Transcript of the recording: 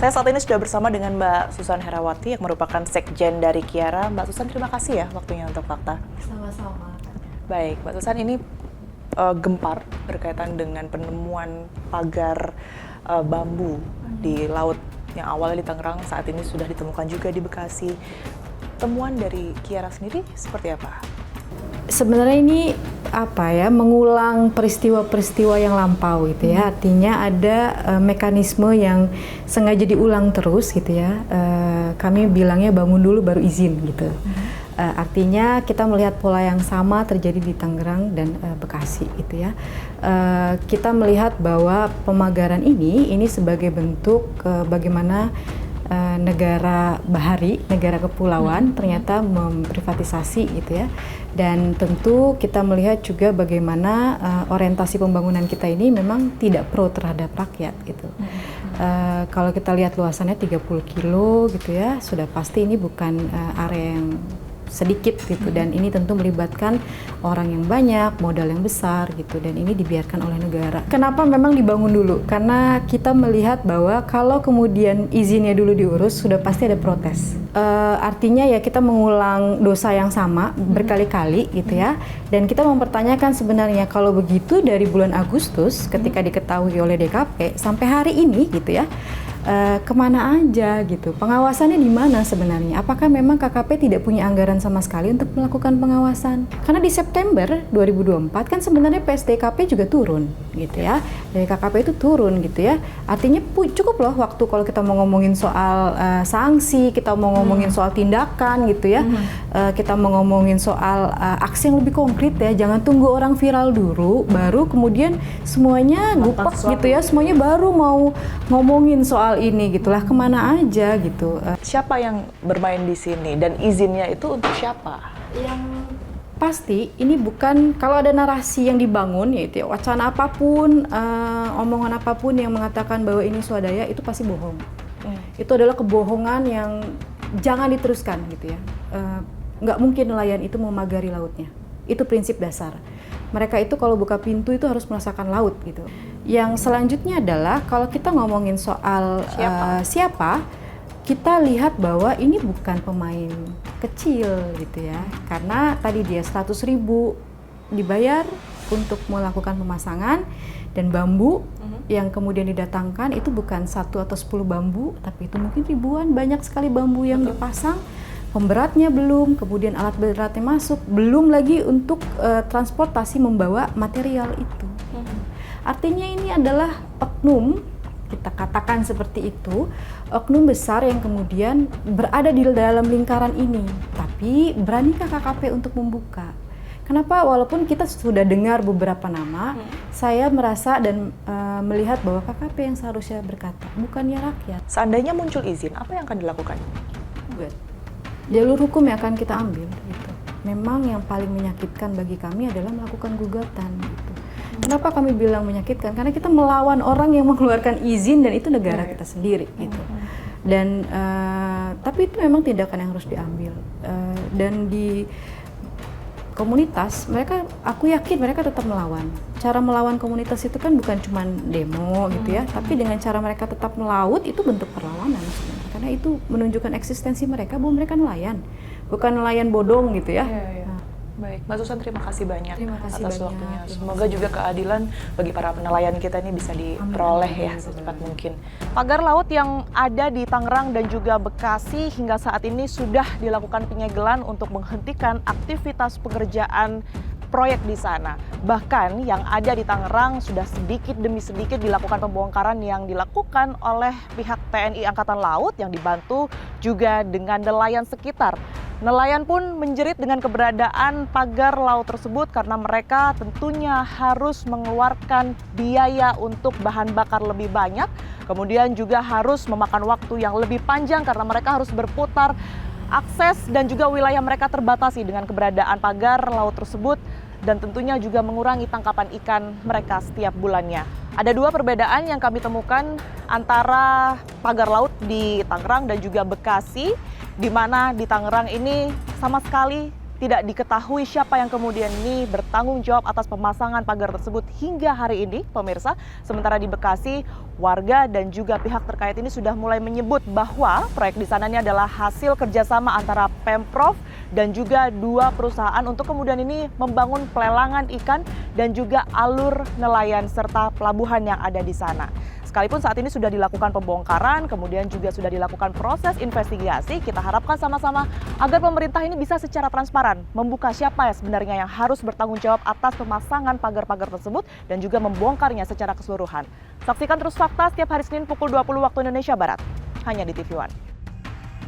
Saya saat ini sudah bersama dengan Mbak Susan Herawati yang merupakan Sekjen dari Kiara. Mbak Susan, terima kasih ya waktunya untuk Fakta. Sama-sama. Baik, Mbak Susan, ini gempar berkaitan dengan penemuan pagar bambu di laut yang awalnya di Tangerang, saat ini sudah ditemukan juga di Bekasi. Temuan dari Kiara sendiri seperti apa? Sebenarnya ini mengulang peristiwa-peristiwa yang lampau gitu ya. Artinya ada mekanisme yang sengaja diulang terus gitu ya. Kami bilangnya bangun dulu baru izin gitu. Artinya kita melihat pola yang sama terjadi di Tangerang dan Bekasi gitu ya. Kita melihat bahwa pemagaran ini sebagai bentuk bagaimana negara bahari, negara kepulauan ternyata memprivatisasi gitu ya. Dan tentu kita melihat juga bagaimana orientasi pembangunan kita ini memang tidak pro terhadap rakyat gitu. Kalau kita lihat luasannya 30 kilo gitu ya, sudah pasti ini bukan area yang sedikit gitu, dan ini tentu melibatkan orang yang banyak, modal yang besar gitu, dan ini dibiarkan oleh negara. Kenapa memang dibangun dulu? Karena kita melihat bahwa kalau kemudian izinnya dulu diurus, sudah pasti ada protes. Artinya ya kita mengulang dosa yang sama berkali-kali gitu ya, dan kita mempertanyakan sebenarnya kalau begitu dari bulan Agustus ketika diketahui oleh DKP sampai hari ini gitu ya, kemana aja gitu, pengawasannya di mana sebenarnya? Apakah memang KKP tidak punya anggaran sama sekali untuk melakukan pengawasan? Karena di September 2024 kan sebenarnya PSDKP juga turun gitu ya, dari KKP itu turun gitu ya. Artinya cukup loh waktu kalau kita mau ngomongin soal sanksi, kita mau ngomongin soal tindakan gitu ya, kita mau ngomongin soal aksi yang lebih konkret ya. Jangan tunggu orang viral dulu, baru kemudian semuanya gupak gitu ya, semuanya baru mau ngomongin soal ini gitulah, kemana aja gitu. Siapa yang bermain di sini dan izinnya itu untuk siapa? Yang pasti ini bukan, kalau ada narasi yang dibangun yaitu wacana apapun, omongan apapun yang mengatakan bahwa ini swadaya, itu pasti bohong. Itu adalah kebohongan yang jangan diteruskan gitu ya. Nggak mungkin nelayan itu memagari lautnya. Itu prinsip dasar. Mereka itu kalau buka pintu itu harus merasakan laut gitu. Yang selanjutnya adalah kalau kita ngomongin soal siapa, kita lihat bahwa ini bukan pemain kecil gitu ya. Karena tadi dia 100.000 dibayar untuk melakukan pemasangan, dan bambu yang kemudian didatangkan itu bukan 1 atau 10 bambu, tapi itu mungkin ribuan, banyak sekali bambu yang dipasang. Pemberatnya belum, kemudian alat beratnya masuk, belum lagi untuk transportasi membawa material itu. Artinya ini adalah oknum, kita katakan seperti itu, oknum besar yang kemudian berada di dalam lingkaran ini. Tapi beranikah KKP untuk membuka? Kenapa? Walaupun kita sudah dengar beberapa nama, saya merasa dan melihat bahwa KKP yang seharusnya berkata, bukannya rakyat. Seandainya muncul izin, apa yang akan dilakukan? Jalur hukum yang akan kita ambil gitu. Memang yang paling menyakitkan bagi kami adalah melakukan gugatan gitu. Kenapa kami bilang menyakitkan? Karena kita melawan orang yang mengeluarkan izin, dan itu negara kita sendiri gitu. Dan tapi itu memang tindakan yang harus diambil. Dan di komunitas mereka, aku yakin mereka tetap melawan. Cara melawan komunitas itu kan bukan cuma demo gitu ya, tapi dengan cara mereka tetap melaut, itu bentuk perlawanan sebenarnya. Karena itu menunjukkan eksistensi mereka bahwa mereka nelayan, bukan nelayan bodong gitu ya. Baik, Mbak Susan, terima kasih banyak atas banyak. waktunya. Semoga juga keadilan bagi para nelayan kita ini bisa diperoleh ya secepat mungkin. Pagar laut yang ada di Tangerang dan juga Bekasi hingga saat ini sudah dilakukan penyegelan untuk menghentikan aktivitas pekerjaan proyek di sana. Bahkan yang ada di Tangerang sudah sedikit demi sedikit dilakukan pembongkaran yang dilakukan oleh pihak TNI Angkatan Laut yang dibantu juga dengan nelayan sekitar. Nelayan pun menjerit dengan keberadaan pagar laut tersebut karena mereka tentunya harus mengeluarkan biaya untuk bahan bakar lebih banyak, kemudian juga harus memakan waktu yang lebih panjang karena mereka harus berputar. Akses dan juga wilayah mereka terbatasi dengan keberadaan pagar laut tersebut, dan tentunya juga mengurangi tangkapan ikan mereka setiap bulannya. Ada dua perbedaan yang kami temukan antara pagar laut di Tangerang dan juga Bekasi, di mana di Tangerang ini sama sekali tidak diketahui siapa yang kemudian ini bertanggung jawab atas pemasangan pagar tersebut hingga hari ini, pemirsa. Sementara di Bekasi, warga dan juga pihak terkait ini sudah mulai menyebut bahwa proyek di sana ini adalah hasil kerjasama antara Pemprov dan juga dua perusahaan untuk kemudian ini membangun pelelangan ikan dan juga alur nelayan serta pelabuhan yang ada di sana. Sekalipun saat ini sudah dilakukan pembongkaran, kemudian juga sudah dilakukan proses investigasi, kita harapkan sama-sama agar pemerintah ini bisa secara transparan membuka siapa ya sebenarnya yang harus bertanggung jawab atas pemasangan pagar-pagar tersebut dan juga membongkarnya secara keseluruhan. Saksikan terus Fakta setiap hari Senin pukul 20 waktu Indonesia Barat, hanya di TV One.